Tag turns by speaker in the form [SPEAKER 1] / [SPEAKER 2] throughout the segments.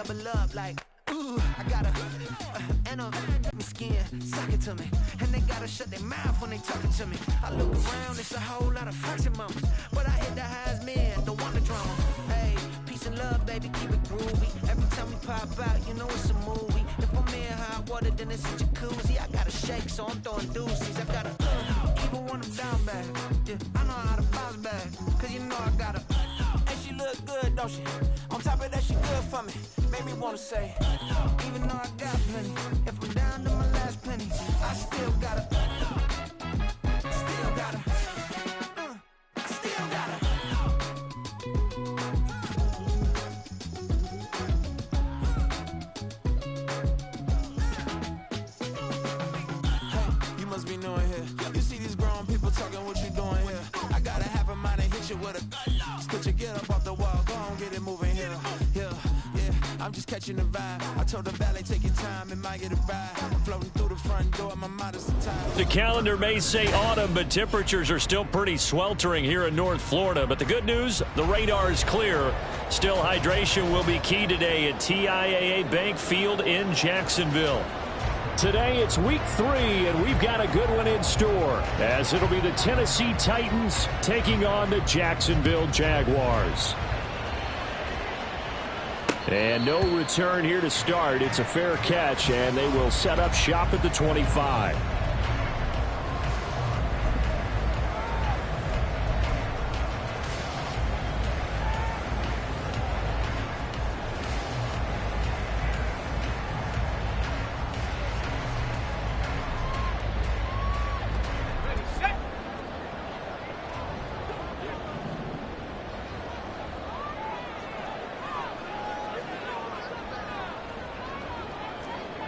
[SPEAKER 1] double up like, ooh, I gotta, and my skin, suck it to me. And they gotta shut their mouth when they talking to me. I look around, it's a whole lot of flexing moments. But I hit the highs, man, don't want the drama. Hey, peace and love, baby, keep it groovy. Every time we pop out, you know it's a movie. If I'm in hot water, then it's a jacuzzi. I gotta shake, so I'm throwing deuces. I gotta, even when I'm down bad. Yeah, I know how to bounce back, cause you know I gotta. And she look good, don't she? On top of that, she good for me. Made me wanna say, even though I got plenty, if I'm down to my last penny, I still gotta, I still gotta. Hey, you must be new in here. You see these grown people talking, what you doing here? I gotta have a mind and hit you with a. Could you get up off the wall? Go on, get it moving here. Yeah, I'm just catching the vibe. I told the valet, take your time, it might get a ride. Floating through the front door, my modest time.
[SPEAKER 2] The calendar may say autumn, but temperatures are still pretty sweltering here in North Florida. But the good news, the radar is clear. Still, hydration will be key today at TIAA Bank Field in Jacksonville. Today it's week 3, and we've got a good one in store, as it'll be the Tennessee Titans taking on the Jacksonville Jaguars. And no return here to start. It's a fair catch, and they will set up shop at the 25.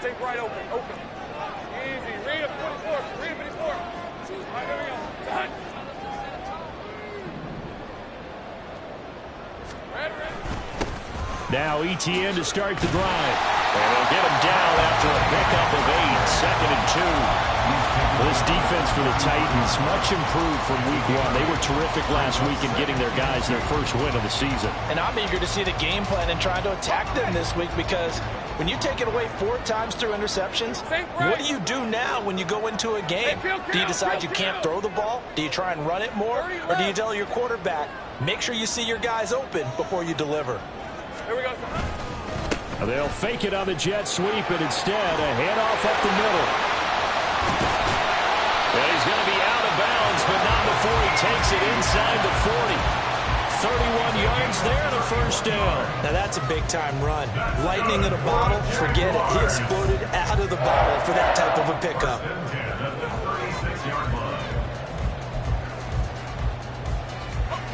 [SPEAKER 3] Take right open. Easy. Read him, 24. Read him, 24. All right, here we go. Done. Ready.
[SPEAKER 2] Now ETN to start the drive. And they'll get him down after a pickup of 8. 2nd and 2. This defense for the Titans, much improved from week 1. They were terrific last week in getting their guys their first win of the season.
[SPEAKER 4] And I'm eager to see the game plan and trying to attack them this week, because when you take it away 4 times through interceptions, what do you do now when you go into a game? Do you decide you can't throw the ball? Do you try and run it more? Or do you tell your quarterback, make sure you see your guys open before you deliver?
[SPEAKER 3] Here we go.
[SPEAKER 2] They'll fake it on the jet sweep, and instead a handoff up the middle. And he's going to be out of bounds, but not before he takes it inside the 40. 31 yards there and a first down.
[SPEAKER 4] Now that's a big-time run. Lightning in a bottle, forget it. He exploded out of the bottle for that type of a pickup.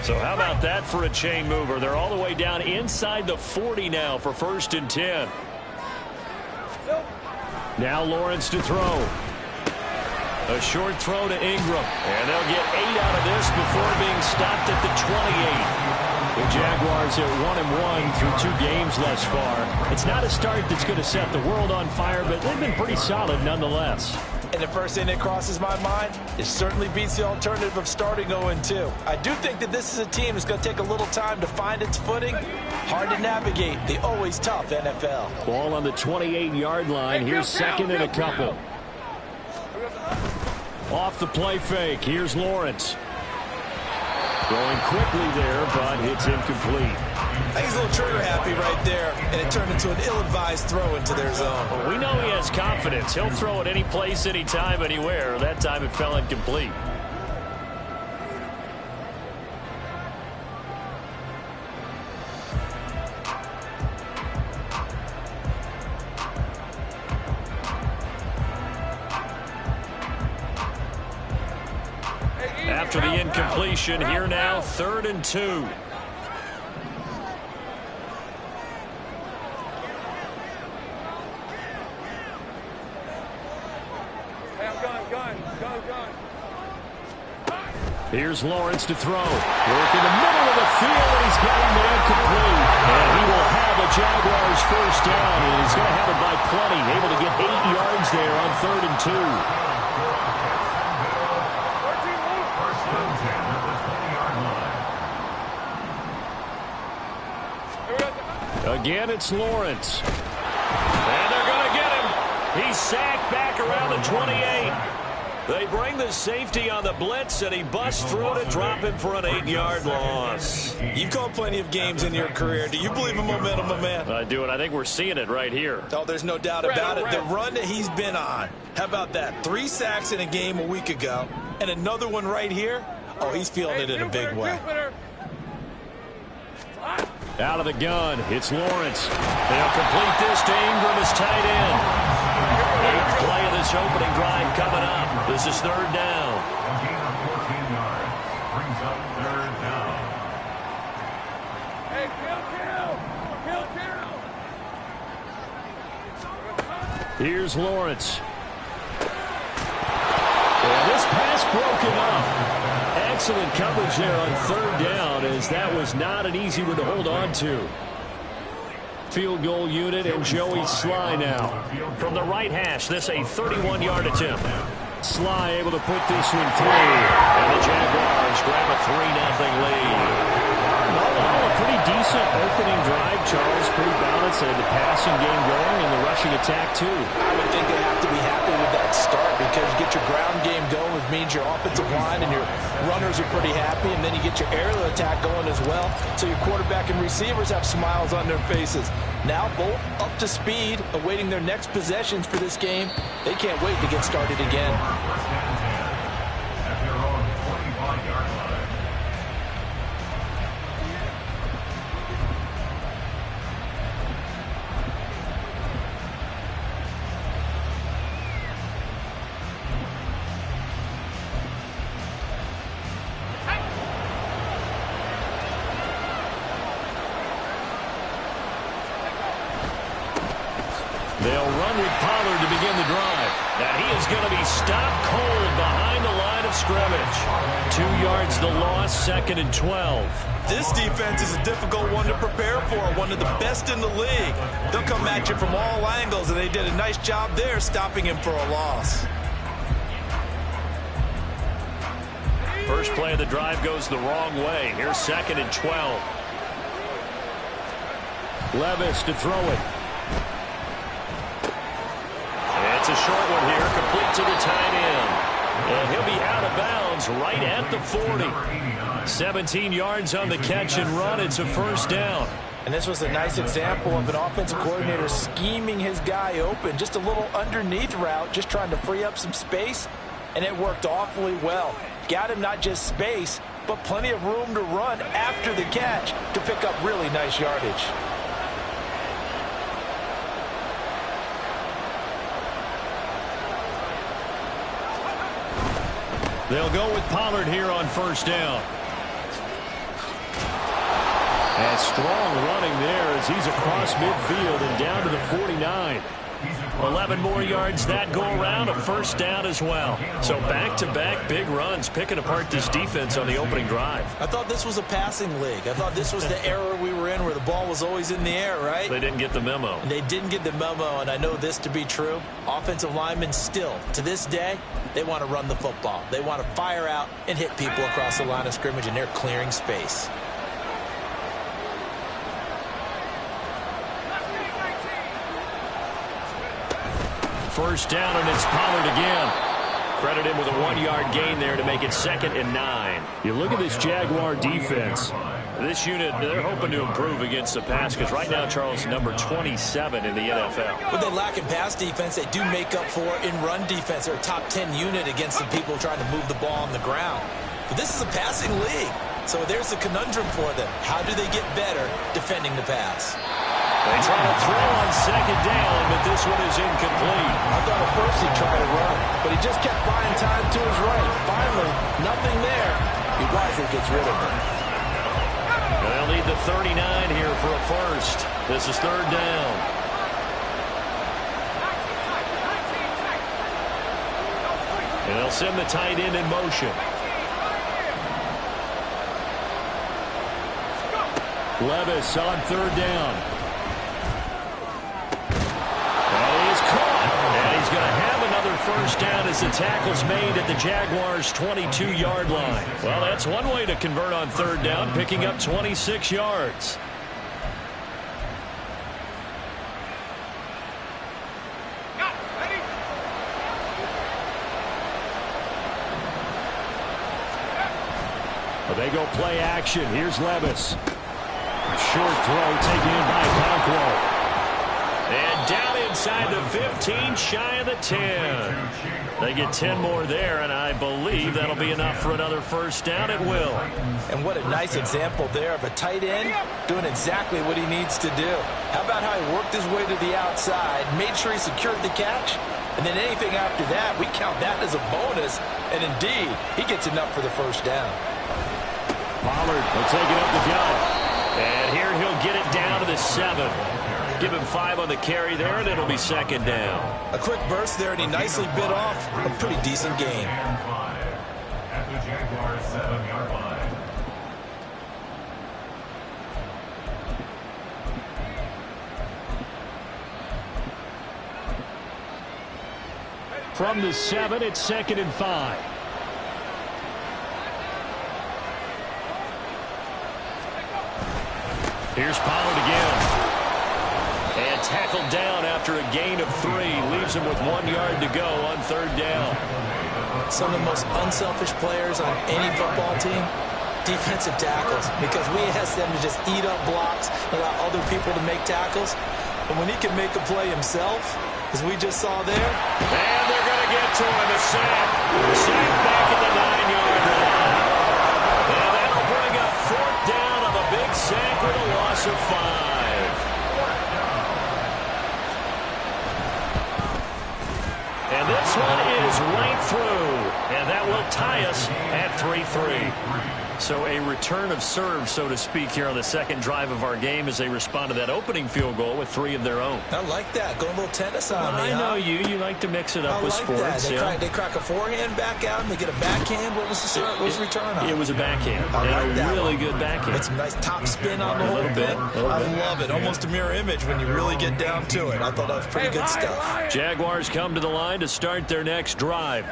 [SPEAKER 2] So how about that for a chain mover? They're all the way down inside the 40 now for 1st and 10. Now Lawrence to throw. A short throw to Ingram. And they'll get 8 out of this before being stopped at the 28. The Jaguars at 1-1 through 2 games thus far. It's not a start that's going to set the world on fire, but they've been pretty solid nonetheless.
[SPEAKER 4] And the first thing that crosses my mind, it certainly beats the alternative of starting 0-2. I do think that this is a team that's going to take a little time to find its footing. Hard to navigate the always tough NFL.
[SPEAKER 2] Ball on the 28-yard line. Here's 2nd and a couple. Off the play fake. Here's Lawrence. Going quickly there, but it's incomplete.
[SPEAKER 4] I think he's a little trigger happy right there, and it turned into an ill-advised throw into their zone.
[SPEAKER 2] Well, we know he has confidence. He'll throw it any place, anytime, anywhere. That time it fell incomplete. After the incompletion, here now, 3rd and 2.
[SPEAKER 3] Hey, I'm gun.
[SPEAKER 2] Here's Lawrence to throw. Work in the middle of the field, and he's got him there complete. And he will have a Jaguars first down, and he's going to have it by plenty. Able to get 8 yards there on 3rd and 2. A Again, it's Lawrence. And they're going to get him. He's sacked back around the 28. They bring the safety on the blitz, and he busts through it and drop him for an 8-yard loss.
[SPEAKER 4] You've called plenty of games in your career. Do you believe in momentum, my man?
[SPEAKER 2] I do, and I think we're seeing it right here.
[SPEAKER 4] Oh, there's no doubt about it. The run that he's been on. How about that? 3 sacks in a game a week ago, and another one right here. Oh, he's feeling it in a big way.
[SPEAKER 2] Out of the gun, it's Lawrence. They'll complete this to Ingram as tight end. 8th play of this opening drive coming up. This is 3rd down.
[SPEAKER 3] Hey, kill.
[SPEAKER 2] Here's Lawrence. And this pass broken up. Excellent coverage there on 3rd down, as that was not an easy one to hold on to. Field goal unit and Joey Sly now. From the right hash, this a 31-yard attempt. Sly able to put this one through. And the Jaguars grab a 3-0 lead. All in all, a pretty decent opening drive, Charles. Pretty balanced. They had the passing game going and the rushing attack, too.
[SPEAKER 4] I would think they have to be happy with that start because you get your ground game going, which means your offensive line and your runners are pretty happy, and then you get your aerial attack going as well. So your quarterback and receivers have smiles on their faces. Now both up to speed, awaiting their next possessions for this game. They can't wait to get started again.
[SPEAKER 2] They'll run with Pollard to begin the drive. And he is going to be stopped cold behind the line of scrimmage. 2 yards the loss, 2nd and 12.
[SPEAKER 4] This defense is a difficult one to prepare for, one of the best in the league. They'll come at you from all angles, and they did a nice job there stopping him for a loss.
[SPEAKER 2] First play of the drive goes the wrong way. Here's 2nd and 12. Levis to throw it. It's a short one here, complete to the tight end. And he'll be out of bounds right at the 40. 17 yards on the catch and run. It's a 1st down.
[SPEAKER 4] And this was a nice example of an offensive coordinator scheming his guy open. Just a little underneath route, just trying to free up some space. And it worked awfully well. Got him not just space, but plenty of room to run after the catch to pick up really nice yardage.
[SPEAKER 2] They'll go with Pollard here on 1st down. And strong running there as he's across midfield and down to the 49. 11 more yards that go around, a 1st down as well. So back-to-back big runs, picking apart this defense on the opening drive.
[SPEAKER 4] I thought this was a passing league. I thought this was the era we were in where the ball was always in the air, right?
[SPEAKER 2] They didn't get the memo.
[SPEAKER 4] And they didn't get the memo, and I know this to be true. Offensive linemen still, to this day, they want to run the football. They want to fire out and hit people across the line of scrimmage, and they're clearing space.
[SPEAKER 2] First down, and it's Pollard again. Credit him with a 1-yard gain there to make it 2nd and 9. You look at this Jaguar defense. This unit, they're hoping to improve against the pass because right now, Charles, number 27 in the NFL.
[SPEAKER 4] What they lack in pass defense, they do make up for in run defense. They're a top 10 unit against the people trying to move the ball on the ground. But this is a passing league, so there's a conundrum for them. How do they get better defending the pass?
[SPEAKER 2] They try to throw on 2nd down, but this one is incomplete.
[SPEAKER 4] I thought at first he'd try to run, but he just kept buying time to his right. Finally, nothing there. He wisely gets rid of it.
[SPEAKER 2] They'll need the 39 here for a 1st. This is 3rd down. And they'll send the tight end in motion. Levis on 3rd down. And he's going to have another 1st down as the tackle's made at the Jaguars' 22-yard line. Well, that's one way to convert on 3rd down, picking up 26 yards. They go play action. Here's Levis. Short throw taken in by Conquo. And down inside the 15, shy of the 10. They get 10 more there, and I believe that'll be enough for another first down. It will.
[SPEAKER 4] And what a nice example there of a tight end doing exactly what he needs to do. How about how he worked his way to the outside, made sure he secured the catch, and then anything after that, we count that as a bonus. And indeed, he gets enough for the first down.
[SPEAKER 2] Pollard will take it up the gut. And here he'll get it down to the 7. Give him 5 on the carry there, and it'll be second down.
[SPEAKER 4] A quick burst there, and he nicely bit off a pretty decent gain.
[SPEAKER 5] At the Jaguars' 7-yard line.
[SPEAKER 2] From the 7, it's 2nd and 5. Here's Pollard again. And tackled down after a gain of 3. Leaves him with 1 yard to go on third down.
[SPEAKER 4] Some of the most unselfish players on any football team, defensive tackles, because we ask them to just eat up blocks, allow other people to make tackles. And when he can make a play himself, as we just saw there.
[SPEAKER 2] And they're going to get to him. A sack. Sack back at the 9-yard line. And that'll bring up 4th down of a big sack with a loss of 5. And this one is right through. And that will tie us at 3-3. So a return of serve, so to speak, here on the second drive of our game as they respond to that opening field goal with 3 of their own.
[SPEAKER 4] I like that. Going a little tennis on me,
[SPEAKER 2] I know you. You like to mix it up with sports.
[SPEAKER 4] They crack a forehand back out and they get a backhand. What was the serve? What was the return on?
[SPEAKER 2] It was a backhand.
[SPEAKER 4] I like
[SPEAKER 2] a really good backhand.
[SPEAKER 4] With some nice top spin on the whole bit. I love it. Almost a mirror image when you really get down to it. I thought that was pretty good stuff.
[SPEAKER 2] Jaguars come to the line to start their next drive.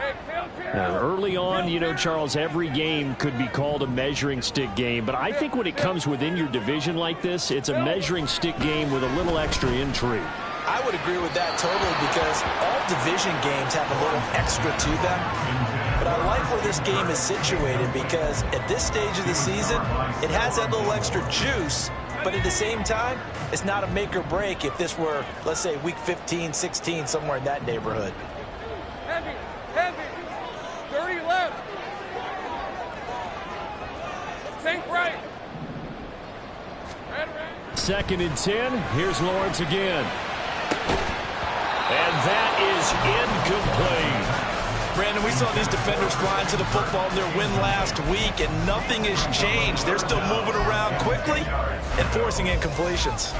[SPEAKER 2] Early on, you know, Charles, every game could be called a measuring stick game, but I think when it comes within your division like this, it's a measuring stick game with a little extra intrigue.
[SPEAKER 4] I would agree with that totally, because all division games have a little extra to them. But I like where this game is situated, because at this stage of the season, it has that little extra juice, but at the same time, it's not a make or break if this were, let's say, week 15, 16, somewhere in that neighborhood.
[SPEAKER 3] Heavy, heavy. 30 left. Think right.
[SPEAKER 2] 2nd and 10. Here's Lawrence again. And that is incomplete.
[SPEAKER 4] Brandon, we saw these defenders flying to the football in their win last week, and nothing has changed. They're still moving around quickly and forcing incompletions.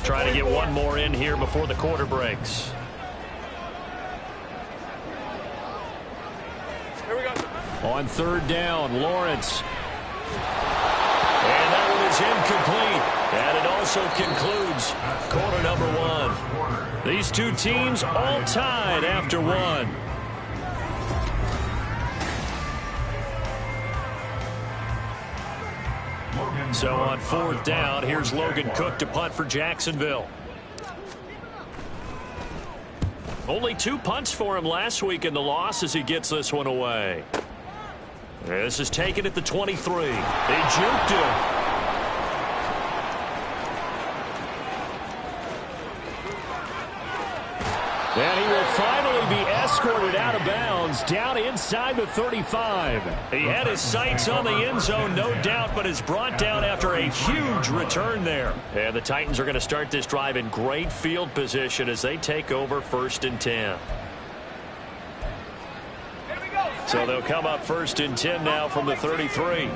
[SPEAKER 2] Trying to get one more in here before the quarter breaks.
[SPEAKER 3] Here we go.
[SPEAKER 2] On third down, Lawrence. And that one is incomplete. And it also concludes quarter number 1. These two teams all tied after 1. So on 4th down, here's Logan Cook to punt for Jacksonville. Only 2 punts for him last week in the loss as he gets this one away. This is taken at the 23. They juked him. And he will finally be escorted out of bounds down inside the 35. He had his sights on the end zone, no doubt, but is brought down after a huge return there. And the Titans are going to start this drive in great field position as they take over 1st and 10. So they'll come up 1st and 10 now from the 33.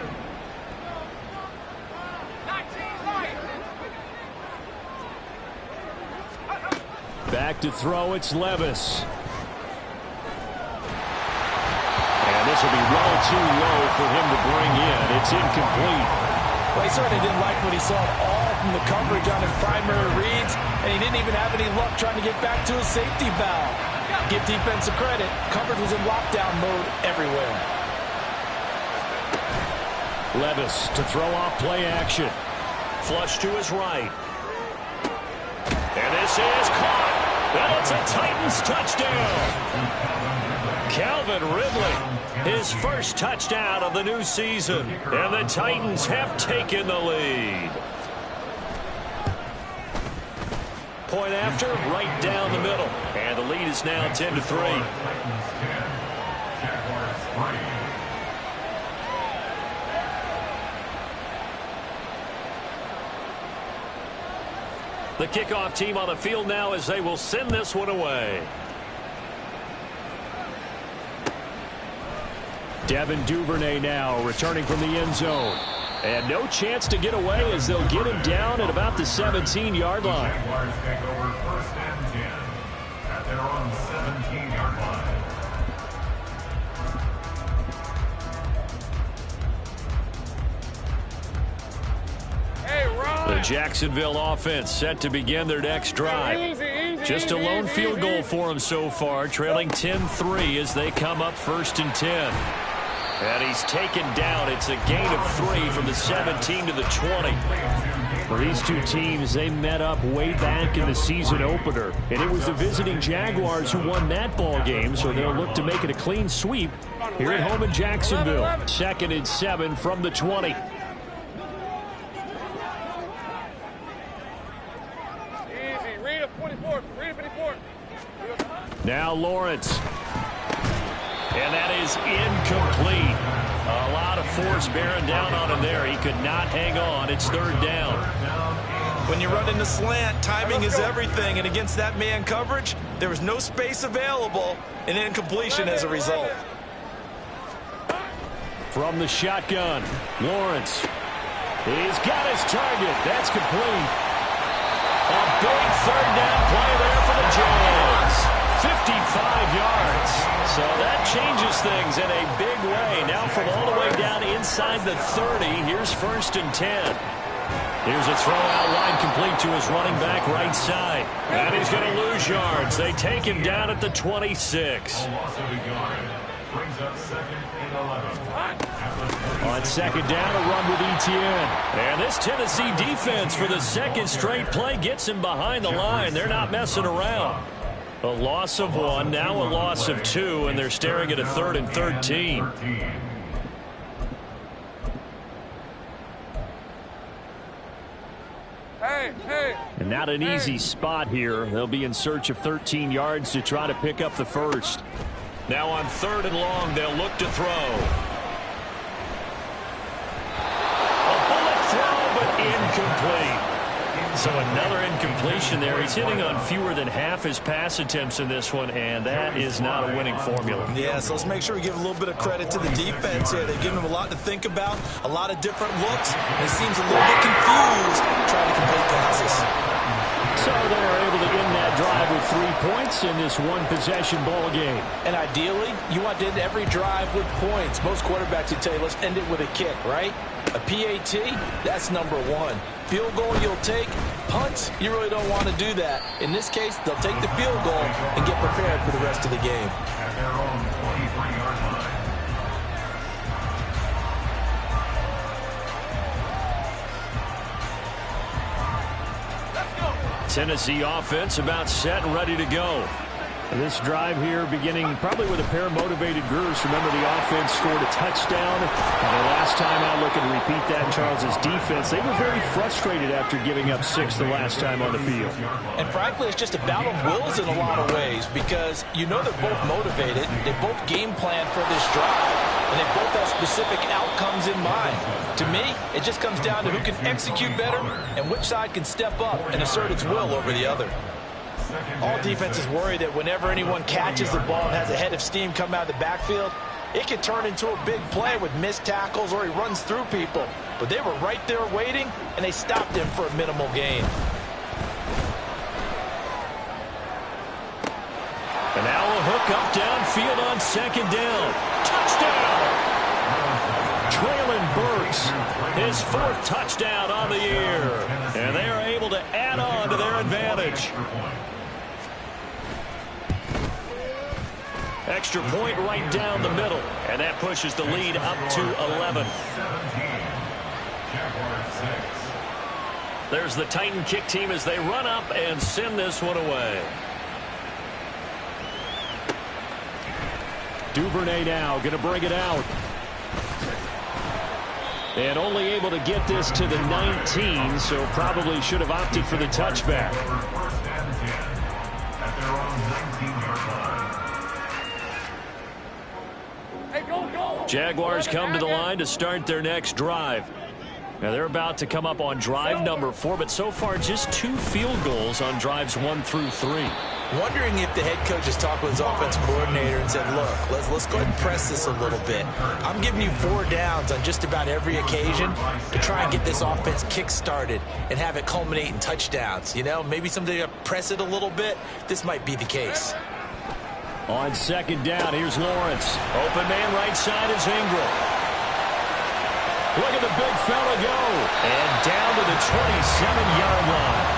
[SPEAKER 2] Back to throw, it's Levis. And this will be well too low for him to bring in. It's incomplete.
[SPEAKER 4] Well, he certainly didn't like what he saw at all from the coverage on his primary reads, and he didn't even have any luck trying to get back to his safety valve. Give defensive credit. Coverage was in lockdown mode everywhere.
[SPEAKER 2] Levis to throw off play action. Flush to his right. And this is caught. And it's a Titans touchdown. Calvin Ridley, his first touchdown of the new season. And the Titans have taken the lead. Point after, right down the middle. And the lead is now 10-3. The kickoff team on the field now as they will send this one away. Devin Duvernay now returning from the end zone. And no chance to get away as they'll get him down at about the 17-yard line.
[SPEAKER 5] Jaguars take over 1st and 10 at their own 17-yard line.
[SPEAKER 2] The Jacksonville offense set to begin their next drive. Just a lone field goal for them so far, trailing 10-3 as they come up 1st and 10. And he's taken down. It's a gain of 3 from the 17 to the 20.
[SPEAKER 6] Well, these two teams, they met up way back in the season opener. And it was the visiting Jaguars who won that ball game, so they'll look to make it a clean sweep here at home in Jacksonville.
[SPEAKER 2] 2nd and 7 from the 20. Now Lawrence. And that is incomplete. A lot of force bearing down on him there. He could not hang on. It's 3rd down.
[SPEAKER 4] When you run in the slant, timing is everything. And against that man coverage, there was no space available, and incompletion as a result.
[SPEAKER 2] From the shotgun, Lawrence. He's got his target. That's complete. A big 3rd down play there for the Jags. 55 yards. So that changes things in a big way. Now from all the way down inside the 30, here's 1st and 10. Here's a throw out line complete to his running back right side. And he's going to lose yards. They take him down at the 26.
[SPEAKER 5] Loss of a yard brings up 2nd and 11.
[SPEAKER 2] On 2nd down, a run with Etienne. And this Tennessee defense for the 2nd straight play gets him behind the line. They're not messing around. A loss of 1, now a loss of 2, and they're staring at a 3rd and 13.
[SPEAKER 6] And not an easy spot here. They'll be in search of 13 yards to try to pick up the first.
[SPEAKER 2] Now on 3rd and long, they'll look to throw. A bullet throw, but incomplete. So another incompletion there. He's hitting on fewer than half his pass attempts in this one, and that is not a winning formula.
[SPEAKER 4] Yeah, so let's make sure we give a little bit of credit to the defense here. They've given him a lot to think about, a lot of different looks, and he seems a little bit confused trying to complete passes.
[SPEAKER 6] So they are able to end that drive with 3 points in this one-possession ball game.
[SPEAKER 4] And ideally, you want to end every drive with points. Most quarterbacks would tell you, let's end it with a kick, right? A PAT, that's number 1. Field goal you'll take. Punts, you really don't want to do that. In this case, they'll take the field goal and get prepared for the rest of the game.
[SPEAKER 5] At their own 23-yard line.
[SPEAKER 2] Tennessee offense about set and ready to go.
[SPEAKER 6] And this drive here beginning probably with a pair of motivated groups. Remember, the offense scored a touchdown. And the last time out, looking to repeat that in Charles's defense. They were very frustrated after giving up 6 the last time on the field.
[SPEAKER 4] And frankly, it's just a battle of wills in a lot of ways because you know they're both motivated. They both game plan for this drive. And they both have specific outcomes in mind. To me, it just comes down to who can execute better and which side can step up and assert its will over the other. All defenses worry that whenever anyone catches the ball and has a head of steam come out of the backfield, it can turn into a big play with missed tackles or he runs through people. But they were right there waiting, and they stopped him for a minimal gain.
[SPEAKER 2] And now a hook up downfield on 2nd down. Touchdown! Traylon Burks, his 4th touchdown on the year. And they are able to add on to their advantage. Extra point right down the middle. And that pushes the lead up to 11. There's the Titan kick team as they run up and send this one away.
[SPEAKER 6] Duvernay now going to bring it out. And only able to get this to the 19, so probably should have opted for the touchback.
[SPEAKER 5] First and 10 at their own 19-yard line.
[SPEAKER 2] Jaguars come to the line to start their next drive. Now they're about to come up on drive number 4, but so far just 2 field goals on drives 1 through 3.
[SPEAKER 4] Wondering if the head coach has talked with his offensive coordinator and said, look, let's go ahead and press this a little bit. I'm giving you 4 downs on just about every occasion to try and get this offense kick-started and have it culminate in touchdowns. You know, maybe someday to press it a little bit. This might be the case.
[SPEAKER 6] On second down, here's Lawrence.
[SPEAKER 2] Open man right side is Ingram.
[SPEAKER 6] Look at the big fella go.
[SPEAKER 2] And down to the 27-yard line.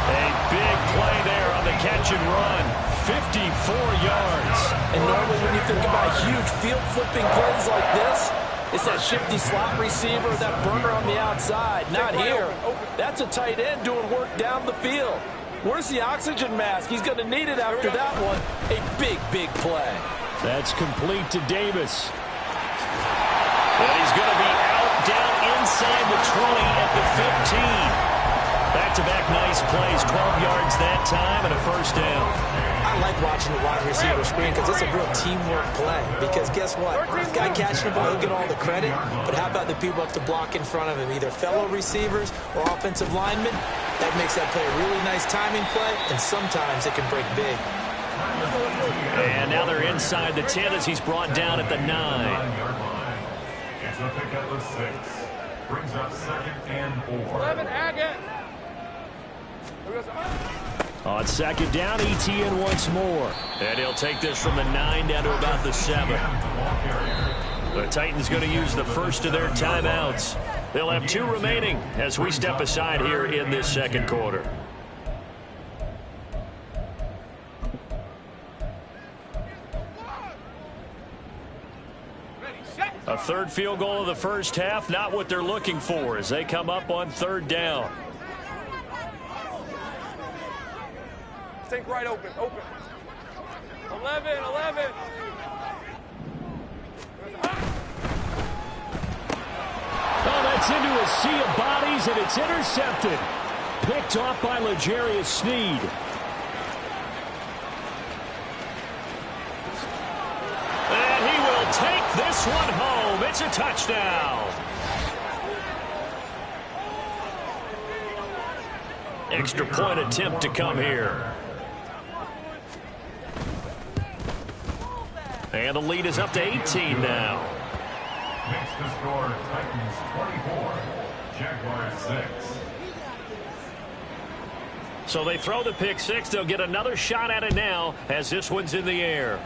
[SPEAKER 2] A big play there on the catch and run. 54 yards.
[SPEAKER 4] And normally when you think about huge field-flipping plays like this, it's that shifty slot receiver, that burner on the outside. Not here. That's a tight end doing work down the field. Where's the oxygen mask? He's going to need it after that one. A big, big play.
[SPEAKER 6] That's complete to Davis.
[SPEAKER 2] And he's going to be out down inside the 20 at the 15. Back-to-back nice plays, 12 yards that time and a first down.
[SPEAKER 4] I like watching the wide receiver screen because it's a real teamwork play. Because guess what? This guy catching the ball, he'll get all the credit. But how about the people up to block in front of him, either fellow receivers or offensive linemen? That makes that play a really nice timing play, and sometimes it can break big.
[SPEAKER 2] And now they're inside the 10 as he's brought down at the 9.
[SPEAKER 5] It's a pick at the 6. Brings up second and 4.
[SPEAKER 3] 11, Agate.
[SPEAKER 6] On second down, ETN once more.
[SPEAKER 2] And he'll take this from the 9 down to about the 7. The Titans going to use the first of their timeouts. They'll have 2 remaining as we step aside here in this second quarter. A third field goal of the first half, not what they're looking for as they come up on third down.
[SPEAKER 3] Think right open. 11.
[SPEAKER 6] Oh, that's into a sea of bodies, and it's intercepted. Picked off by L'Jarius Sneed.
[SPEAKER 2] And he will take this one home. It's a touchdown. Extra point attempt to come here. And the lead is up to 18 now.
[SPEAKER 5] Makes the score Titans 24, Jaguars 6.
[SPEAKER 2] So they throw the pick 6. They'll get another shot at it now as this one's in the air.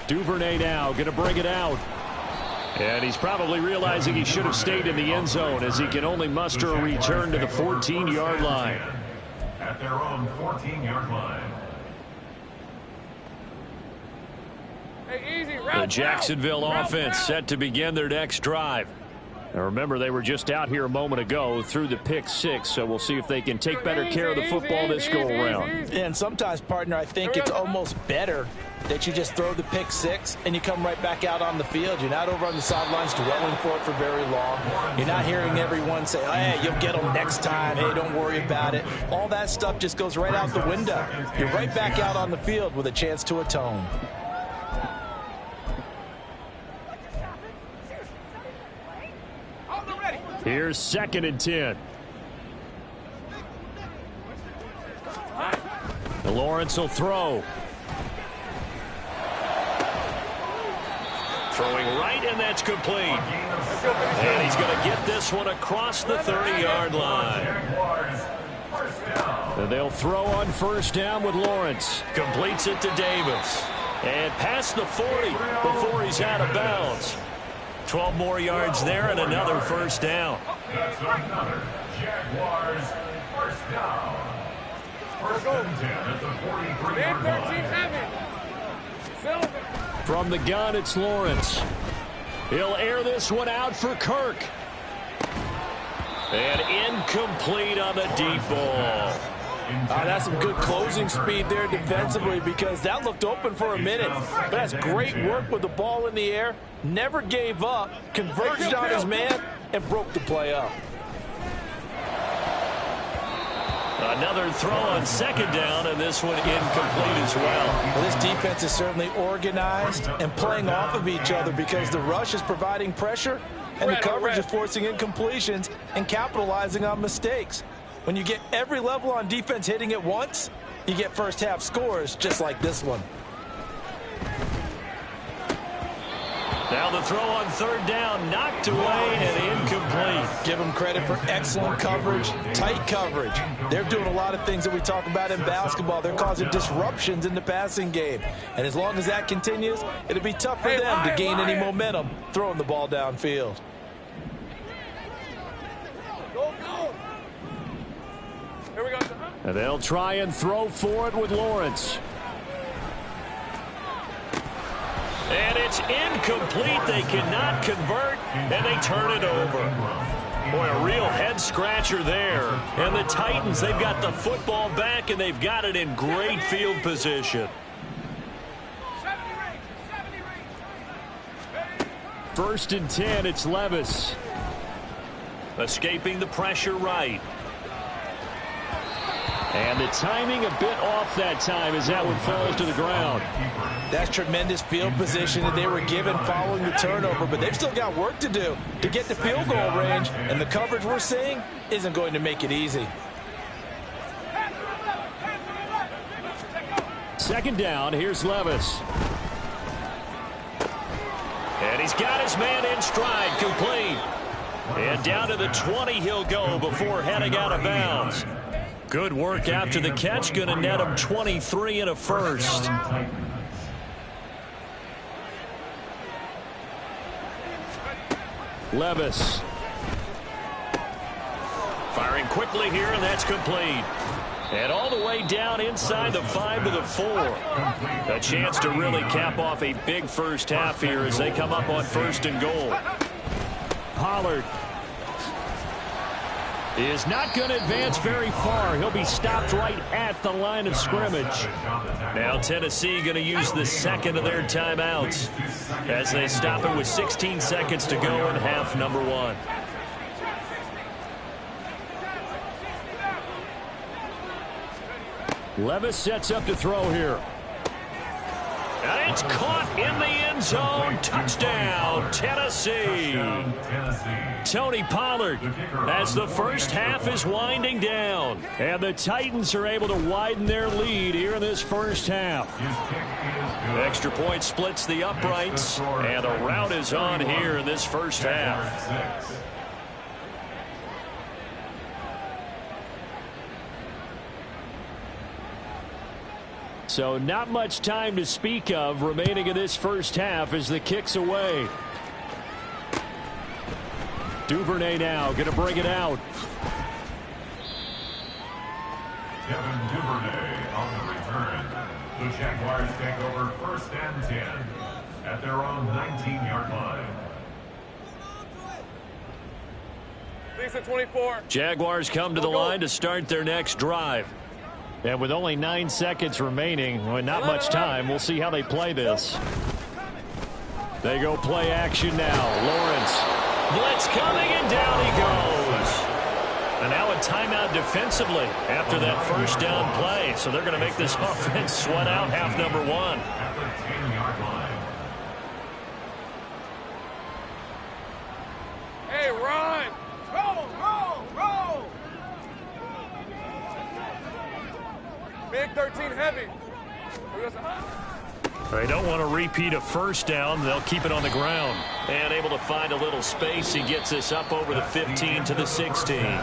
[SPEAKER 6] Duvernay now going to bring it out. And he's probably realizing he should have stayed in the end zone as he can only muster a return to the 14-yard line.
[SPEAKER 5] At their own 14-yard line.
[SPEAKER 2] The Jacksonville offense set to begin their next drive. Now remember, they were just out here a moment ago through the pick 6, so we'll see if they can take better care of the football this go-around.
[SPEAKER 4] And sometimes, partner, I think it's almost better that you just throw the pick 6 and you come right back out on the field. You're not over on the sidelines dwelling for it for very long. You're not hearing everyone say, hey, you'll get them next time. Hey, don't worry about it. All that stuff just goes right out the window. You're right back out on the field with a chance to atone.
[SPEAKER 6] Here's second and 10. Lawrence will throw.
[SPEAKER 2] Throwing right, and that's complete. And he's going to get this one across the 30-yard line.
[SPEAKER 6] And they'll throw on first down with Lawrence.
[SPEAKER 2] Completes it to Davis. And past the 40 before he's out of bounds. 12 more yards there and another first down.
[SPEAKER 5] That's another Jaguars first down. First and 10 at the 43-yard line.
[SPEAKER 6] From the gun, it's Lawrence. He'll air this one out for Kirk.
[SPEAKER 2] And incomplete on the deep ball.
[SPEAKER 4] That's some good closing speed there defensively, because that looked open for a minute. But that's great work with the ball in the air. Never gave up, converged on his man, and broke the play up.
[SPEAKER 2] Another throw on second down, and this one incomplete as well.
[SPEAKER 4] Well, this defense is certainly organized and playing off of each other, because the rush is providing pressure and the coverage is forcing incompletions and capitalizing on mistakes. When you get every level on defense hitting at once, you get first half scores just like this one.
[SPEAKER 2] Now the throw on third down, knocked away and incomplete.
[SPEAKER 4] Give them credit for excellent coverage, tight coverage. They're doing a lot of things that we talk about in basketball. They're causing disruptions in the passing game. And as long as that continues, it'll be tough for them to gain any momentum throwing the ball downfield.
[SPEAKER 3] Here we go.
[SPEAKER 6] And they'll try and throw for it with Lawrence.
[SPEAKER 2] And it's incomplete. They cannot convert, and they turn it over. Boy, a real head-scratcher there. And the Titans, they've got the football back, and they've got it in great field position.
[SPEAKER 6] First and 10, it's Levis.
[SPEAKER 2] Escaping the pressure right.
[SPEAKER 6] And the timing a bit off that time as that one falls to the ground.
[SPEAKER 4] That's tremendous field position that they were given following the turnover, but they've still got work to do to get to field goal range, and the coverage we're seeing isn't going to make it easy.
[SPEAKER 6] Second down, here's Levis.
[SPEAKER 2] And he's got his man in stride, complete. And down to the 20 he'll go before heading out of bounds. Good work after the catch, going to net him 23 and a first.
[SPEAKER 6] Levis.
[SPEAKER 2] Firing quickly here, and that's complete. And all the way down inside the 5 to the 4. A chance to really cap off a big first half here as they come up on first and goal.
[SPEAKER 6] Pollard is not going to advance very far. He'll be stopped right at the line of scrimmage.
[SPEAKER 2] Now Tennessee going to use the second of their timeouts as they stop it with 16 seconds to go in half number 1.
[SPEAKER 6] Levis sets up to throw here.
[SPEAKER 2] And it's caught in the end zone. Touchdown, Tennessee.
[SPEAKER 6] Tony Pollard as the first half is winding down. And the Titans are able to widen their lead here in this first half.
[SPEAKER 2] Extra point splits the uprights, and the rout is on here in this first half.
[SPEAKER 6] So not much time to speak of remaining in this first half as the kick's away. Duvernay now going to bring it out.
[SPEAKER 5] Kevin Duvernay on the return. The Jaguars take over first and 10 at their own 19-yard line.
[SPEAKER 3] Decent 24.
[SPEAKER 2] Jaguars come to the line to start their next drive.
[SPEAKER 6] And with only 9 seconds remaining, well, not much time, we'll see how they play this. They go play action now. Lawrence.
[SPEAKER 2] Blitz coming, and down he goes. And now a timeout defensively after that first down play. So they're going to make this offense sweat out half number 1.
[SPEAKER 5] At the 10-yard line.
[SPEAKER 3] Hey, run! Roll, roll, roll! Big 13 heavy.
[SPEAKER 2] They don't want to repeat a first down. They'll keep it on the ground. And able to find a little space. He gets this up over the 15 to the 16.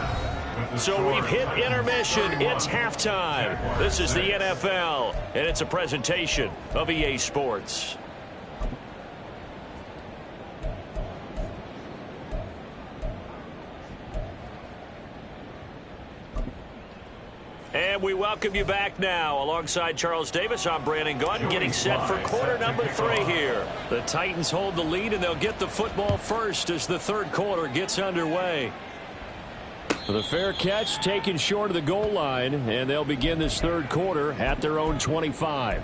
[SPEAKER 2] So we've hit intermission. It's halftime. This is the NFL, and it's a presentation of EA Sports. And we welcome you back now. Alongside Charles Davis, I'm Brandon Gaudin, getting set for quarter number 3 here. The Titans hold the lead, and they'll get the football first as the third quarter gets underway.
[SPEAKER 6] The fair catch taken short of the goal line, and they'll begin this third quarter at their own 25.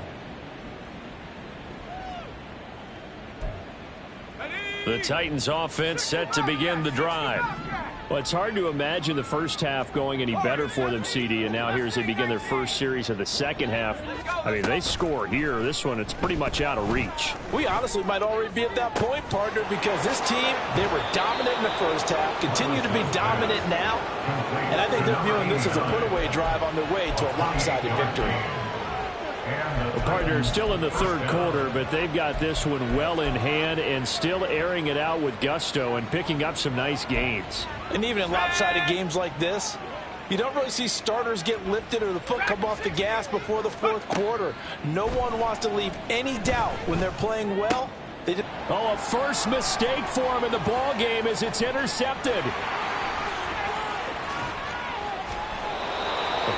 [SPEAKER 6] The Titans offense set to begin the drive. Well, it's hard to imagine the first half going any better for them, CD, and now here as they begin their first series of the second half. I mean, they score here. This one, it's pretty much out of reach.
[SPEAKER 4] We honestly might already be at that point, partner, because this team, they were dominant in the first half, continue to be dominant now, and I think they're viewing this as a put-away drive on their way to a lopsided victory.
[SPEAKER 6] The partner still in the third quarter, but they've got this one well in hand and still airing it out with gusto and picking up some nice gains.
[SPEAKER 4] And even in lopsided games like this, you don't really see starters get lifted or the foot come off the gas before the fourth quarter. No one wants to leave any doubt when they're playing well.
[SPEAKER 6] A first mistake for him in the ball game as it's intercepted.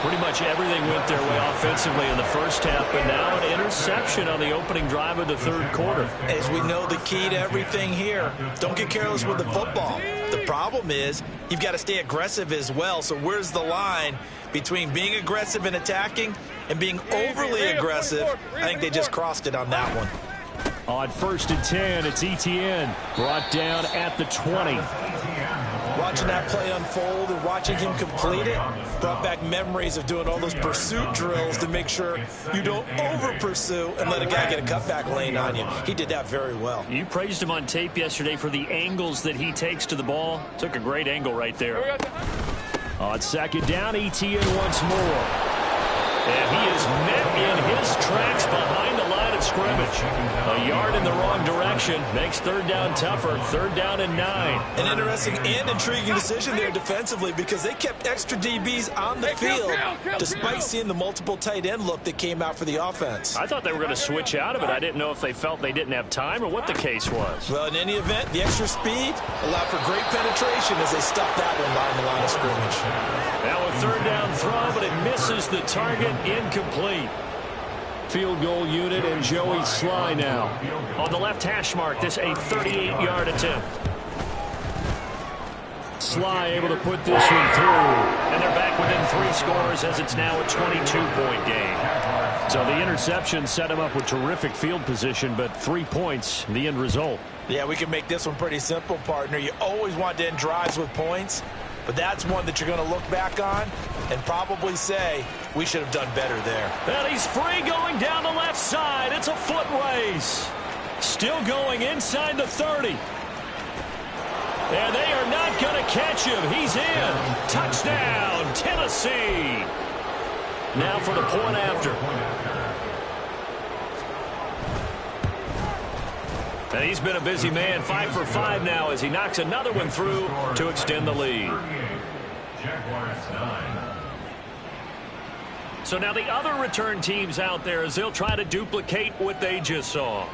[SPEAKER 6] Pretty much everything went their way offensively in the first half, but now an interception on the opening drive of the third quarter.
[SPEAKER 4] As we know, the key to everything here, don't get careless with the football. The problem is you've got to stay aggressive as well. So where's the line between being aggressive and attacking and being overly aggressive? I think they just crossed it on that one.
[SPEAKER 6] On 1st and 10, it's Etienne brought down at the 20.
[SPEAKER 4] Watching that play unfold and watching him complete it brought back memories of doing all those pursuit drills to make sure you don't over-pursue and let a guy get a cutback lane on you. He did that very well.
[SPEAKER 2] You praised him on tape yesterday for the angles that he takes to the ball. Took a great angle right there.
[SPEAKER 6] On 2nd down, Etienne once more.
[SPEAKER 2] And he is met in his tracks behind the line of scrimmage. A yard in the wrong direction makes 3rd down tougher. 3rd down and 9.
[SPEAKER 4] An interesting and intriguing decision there defensively because they kept extra DBs on the field despite seeing the multiple tight end look that came out for the offense.
[SPEAKER 2] I thought they were going to switch out of it. I didn't know if they felt they didn't have time or what the case was.
[SPEAKER 4] Well, in any event, the extra speed allowed for great penetration as they stuffed that one behind the line of scrimmage.
[SPEAKER 2] Now a 3rd down throw, but it misses the target. Incomplete.
[SPEAKER 6] Field goal unit and Joey Sly now.
[SPEAKER 2] On the left hash mark, this a 38-yard attempt.
[SPEAKER 6] Sly able to put this one through.
[SPEAKER 2] And they're back within 3 scores as it's now a 22-point game.
[SPEAKER 6] So the interception set him up with terrific field position, but 3 points, the end result.
[SPEAKER 4] Yeah, we can make this one pretty simple, partner. You always want to end drives with points, but that's one that you're going to look back on and probably say, we should have done better there.
[SPEAKER 2] And he's free going down the left side. It's a foot race. Still going inside the 30. And they are not going to catch him. He's in. Touchdown, Tennessee. Now for the point after. And he's been a busy man, 5 for 5 now as he knocks another one through to extend the lead. So now the other return teams out there as they'll try to duplicate what they just saw.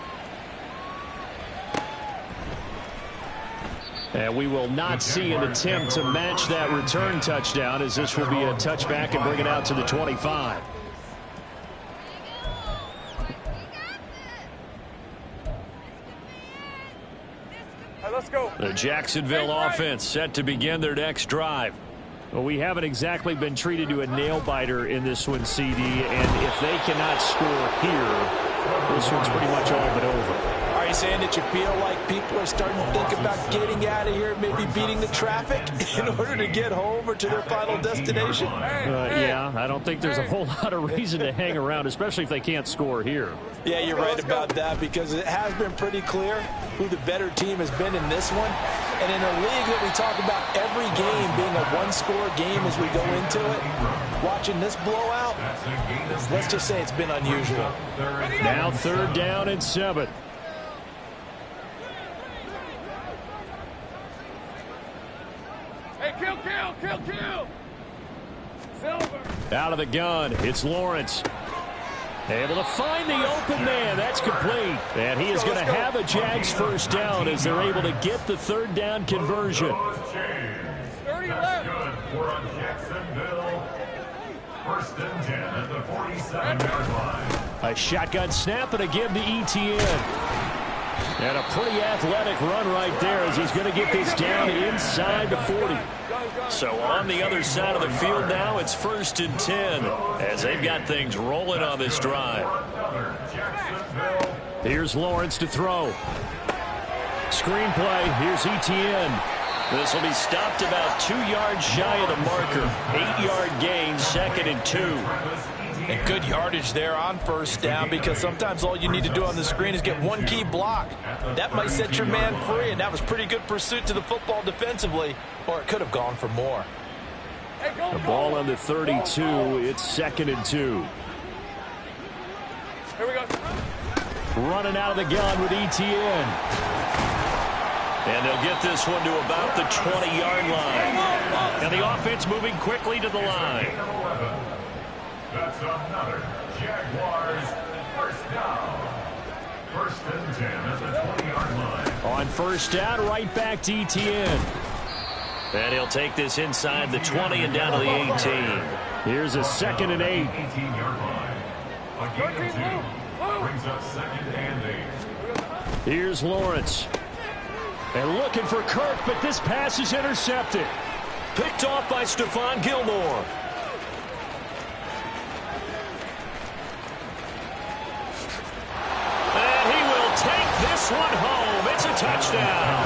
[SPEAKER 6] And we will not see an attempt to match that return touchdown as this will be a touchback and bring it out to the 25.
[SPEAKER 3] Let's go.
[SPEAKER 6] The Jacksonville offense set to begin their next drive. Well, we haven't exactly been treated to a nail-biter in this one, CD, and if they cannot score here, this one's pretty much all but over.
[SPEAKER 4] Are you saying that you feel like people are starting to think about getting out of here, maybe beating the traffic in order to get home or to their final destination?
[SPEAKER 6] Yeah, I don't think there's a whole lot of reason to hang around, especially if they can't score here.
[SPEAKER 4] Yeah, you're right about that because it has been pretty clear who the better team has been in this one. And in a league that we talk about every game being a one-score game as we go into it, watching this blowout, let's just say it's been unusual.
[SPEAKER 6] Now 3rd down and 7.
[SPEAKER 3] Hey, kill. Silver.
[SPEAKER 6] Out of the gun, it's Lawrence. Able to find the open man. That's complete. And he is going to have a Jags first down as they're able to get the 3rd down conversion.
[SPEAKER 3] 30 left.
[SPEAKER 5] Good for Jacksonville. 1st and 10 at the 47-yard line.
[SPEAKER 6] A shotgun snap and again to Etienne. And a pretty athletic run right there as he's going to get this down inside the 40.
[SPEAKER 2] So on the other side of the field now, it's 1st and 10 as they've got things rolling on this drive.
[SPEAKER 6] Here's Lawrence to throw. Screenplay. Here's Etienne.
[SPEAKER 2] This will be stopped about 2 yards shy of the marker. 8-yard gain, 2nd and 2.
[SPEAKER 4] And good yardage there on 1st down, because sometimes all you need to do on the screen is get one key block. That might set your man free, and that was pretty good pursuit to the football defensively, or it could have gone for more.
[SPEAKER 6] The ball on the 32. It's 2nd and 2.
[SPEAKER 3] Here we go.
[SPEAKER 6] Running out of the gun with Etienne.
[SPEAKER 2] And they'll get this one to about the 20-yard line. And the offense moving quickly to the line.
[SPEAKER 5] That's another Jaguars 1st down. 1st and 10 at the 20-yard line.
[SPEAKER 6] On 1st down, right back to Etienne.
[SPEAKER 2] And he'll take this inside the 20 and down to the 18.
[SPEAKER 6] Here's a 2nd and 8.
[SPEAKER 5] 18-yard line. A gain of 2. Brings up 2nd and 8.
[SPEAKER 6] Here's Lawrence. And looking for Kirk, but this pass is intercepted.
[SPEAKER 2] Picked off by Stephon Gilmore. And he will take this one home. It's a touchdown.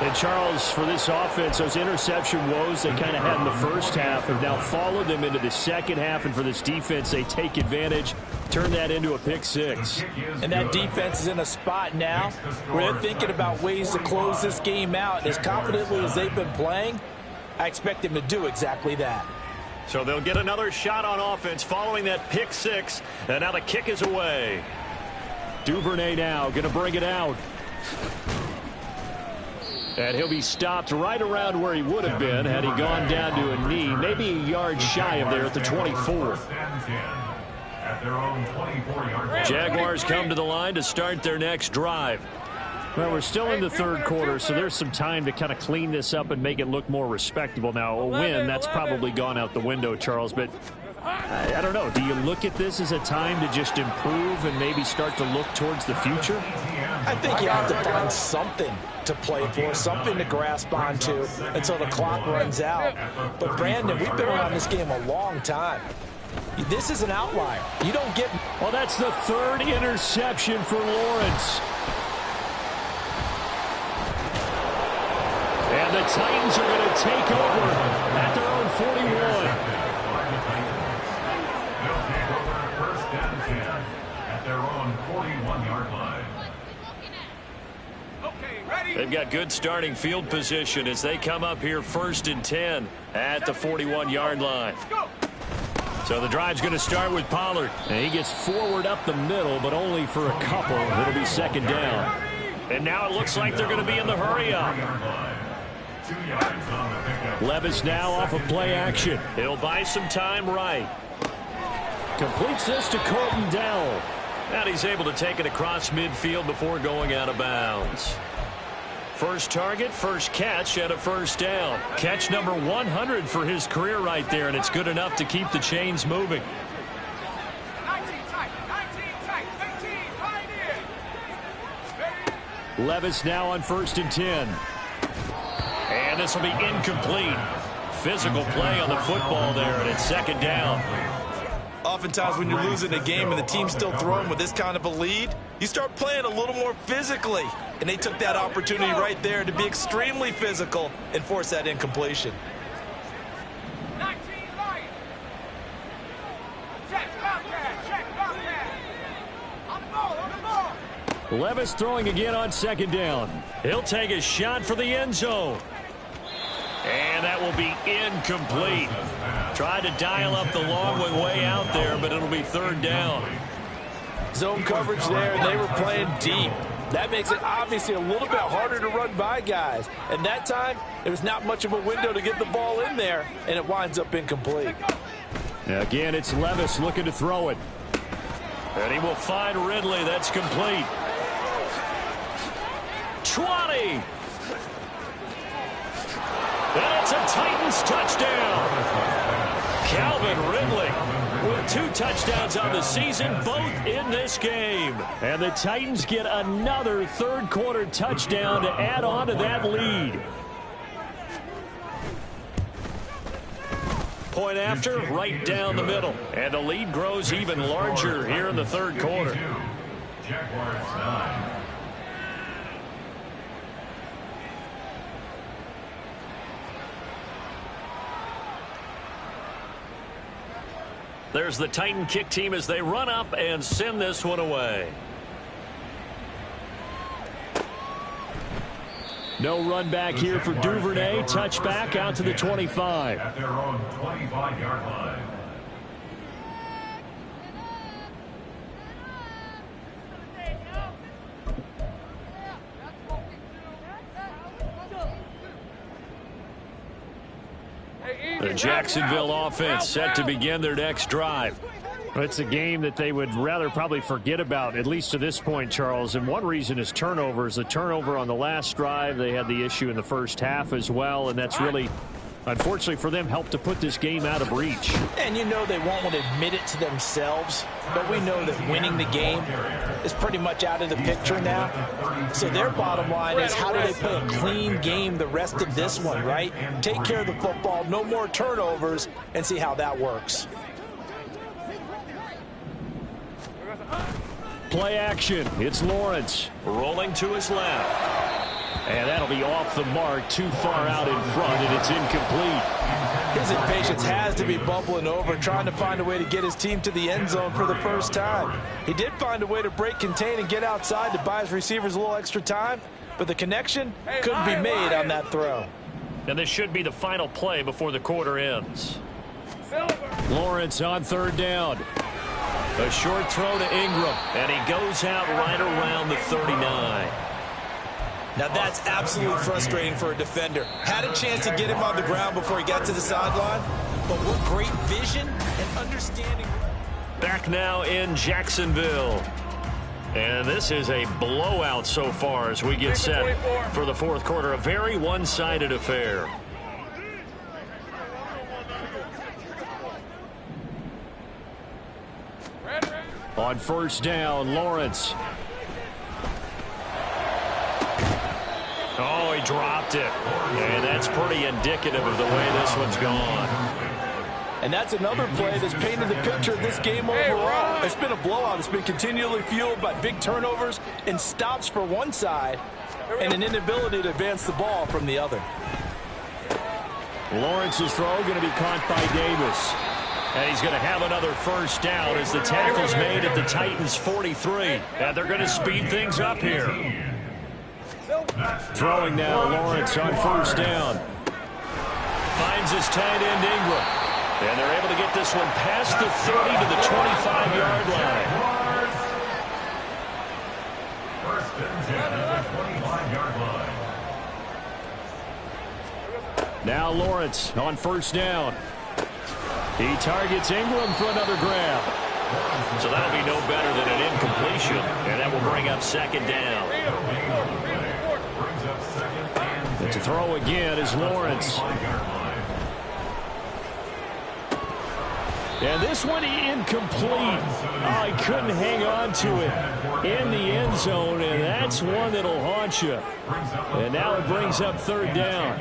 [SPEAKER 6] And Charles, for this offense, those interception woes they kind of had in the first half have now followed them into the second half. And for this defense, they take advantage, turn that into a pick 6.
[SPEAKER 4] And that defense is in a spot now where they're thinking about ways to close this game out. As confidently as they've been playing, I expect them to do exactly that.
[SPEAKER 2] So they'll get another shot on offense following that pick 6. And now the kick is away.
[SPEAKER 6] Duvernay now going to bring it out. And he'll be stopped right around where he would have been had he gone down to a knee, maybe a yard shy of there at the 24.
[SPEAKER 2] Jaguars come to the line to start their next drive.
[SPEAKER 6] Well, we're still in the 3rd quarter, so there's some time to kind of clean this up and make it look more respectable. Now, a win, that's probably gone out the window, Charles, but I don't know. Do you look at this as a time to just improve and maybe start to look towards the future?
[SPEAKER 4] I think you have to find something to play for, something to grasp onto until the clock runs out. But, Brandon, we've been around this game a long time. This is an outlier. You don't get...
[SPEAKER 6] Well, that's the 3rd interception for Lawrence. And the Titans are going to take over at their own 41.
[SPEAKER 5] They'll take over 1st and 10 at their own 41-yard line.
[SPEAKER 2] They've got good starting field position as they come up here 1st and 10 at the 41-yard line. So the drive's going to start with Pollard.
[SPEAKER 6] And he gets forward up the middle, but only for a couple. It'll be 2nd down.
[SPEAKER 2] And now it looks like they're going to be in the hurry up.
[SPEAKER 6] Levis now off of play action.
[SPEAKER 2] He'll buy some time right.
[SPEAKER 6] Completes this to Colton Dell.
[SPEAKER 2] And he's able to take it across midfield before going out of bounds. First target, first catch, and a 1st down. Catch number 100 for his career right there, and it's good enough to keep the chains moving.
[SPEAKER 3] 19 tight, 18 right here.
[SPEAKER 6] Levis now on 1st and 10.
[SPEAKER 2] And this will be incomplete. Physical play on the football there, and it's 2nd down.
[SPEAKER 4] Oftentimes when you're losing a game and the team's still throwing with this kind of a lead, you start playing a little more physically. And they took that opportunity right there to be extremely physical and force that incompletion.
[SPEAKER 3] 19 right. Check, Bobcat. On the ball.
[SPEAKER 6] Levis throwing again on 2nd down.
[SPEAKER 2] He'll take a shot for the end zone. And that will be incomplete. Tried to dial up the long way out there, but it'll be 3rd down.
[SPEAKER 4] Zone coverage there, and they were playing deep. That makes it obviously a little bit harder to run by guys. And that time, there was not much of a window to get the ball in there, and it winds up incomplete.
[SPEAKER 6] Again, it's Levis looking to throw it.
[SPEAKER 2] And he will find Ridley. That's complete. 20. And it's a Titans touchdown. Calvin Ridley with 2 touchdowns on the season, both in this game.
[SPEAKER 6] And the Titans get another 3rd quarter touchdown to add on to that lead.
[SPEAKER 2] Point after, right down the middle. And the lead grows even larger here in the third quarter.
[SPEAKER 5] Jaguars 9.
[SPEAKER 2] There's the Titan kick team as they run up and send this one away.
[SPEAKER 6] No run back here for Duvernay. Touchback out to the 25.
[SPEAKER 5] At their own 25-yard line.
[SPEAKER 2] The Jacksonville offense set to begin their next drive.
[SPEAKER 6] It's a game that they would rather probably forget about, at least to this point, Charles. And one reason is turnovers. The turnover on the last drive, they had the issue in the first half as well. And that's really, unfortunately for them, helped to put this game out of reach.
[SPEAKER 4] And you know they won't want to admit it to themselves, but we know that winning the game is pretty much out of the picture now. So their bottom line is, how do they play a clean game the rest of this one, right? Take care of the football, no more turnovers, and see how that works.
[SPEAKER 6] Play action. It's Lawrence.
[SPEAKER 2] Rolling to his left.
[SPEAKER 6] And that'll be off the mark, too far out in front, and it's incomplete.
[SPEAKER 4] His impatience has to be bubbling over, trying to find a way to get his team to the end zone for the first time. He did find a way to break, contain, and get outside to buy his receivers a little extra time, but the connection couldn't be made on that throw.
[SPEAKER 2] And this should be the final play before the quarter ends.
[SPEAKER 6] Lawrence on third down.
[SPEAKER 2] A short throw to Ingram, and he goes out right around the 39.
[SPEAKER 4] Now that's absolutely frustrating for a defender. Had a chance to get him on the ground before he got to the sideline, but what great vision and understanding.
[SPEAKER 2] Back now in Jacksonville. And this is a blowout so far as we get set for the fourth quarter. A very one-sided affair.
[SPEAKER 6] On first down, Lawrence.
[SPEAKER 2] Oh, he dropped it. And that's pretty indicative of the way this one's gone.
[SPEAKER 4] And that's another play that's painted the picture of this game overall. It's been a blowout. It's been continually fueled by big turnovers and stops for one side and an inability to advance the ball from the other.
[SPEAKER 6] Lawrence's throw going to be caught by Davis.
[SPEAKER 2] And he's going to have another first down as the tackle's made at the Titans' 43. And they're going to speed things up here.
[SPEAKER 6] Throwing now, Lawrence on first down.
[SPEAKER 2] Finds his tight end, Ingram. And they're able to get this one past the 30 to the 25-yard line.
[SPEAKER 5] First and 10 at the 25-yard line.
[SPEAKER 6] Now Lawrence on first down. He targets Ingram for another grab.
[SPEAKER 2] So that'll be no better than an incompletion. And that will bring up second down.
[SPEAKER 6] To throw again is Lawrence. And this one incomplete. Oh, he couldn't hang on to it in the end zone, and that's one that'll haunt you. And now it brings up third down.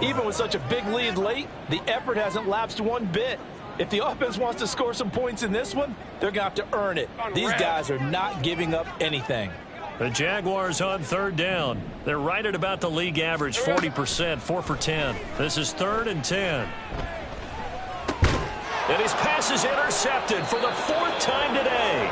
[SPEAKER 4] Even with such a big lead late, the effort hasn't lapsed one bit. If the offense wants to score some points in this one, they're going to have to earn it. These guys are not giving up anything.
[SPEAKER 2] The Jaguars on third down. They're right at about the league average, 40%, 4 for 10. This is 3rd and 10. And his pass is intercepted for the 4th time today.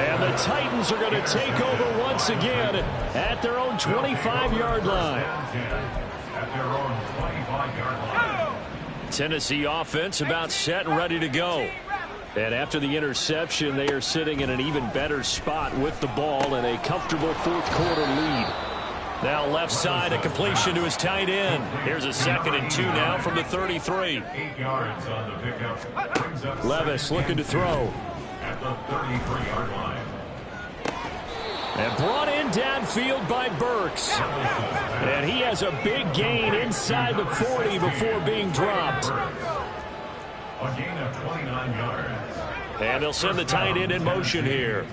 [SPEAKER 6] And the Titans are going to take over once again at their own 25-yard line.
[SPEAKER 5] At their own 25-yard line.
[SPEAKER 2] Tennessee offense about set and ready to go.
[SPEAKER 6] And after the interception, they are sitting in an even better spot with the ball and a comfortable fourth quarter lead.
[SPEAKER 2] Now left side, a completion to his tight end. Here's a 2nd and 2 now from the 33.
[SPEAKER 5] 8 yards on the pickup. Brings up
[SPEAKER 6] Levis looking to throw.
[SPEAKER 5] At the 33-yard line.
[SPEAKER 6] And brought in downfield by Burks. And he has a big gain inside the 40 before being dropped.
[SPEAKER 5] A gain of 29 yards.
[SPEAKER 2] And they'll send the tight end in motion here.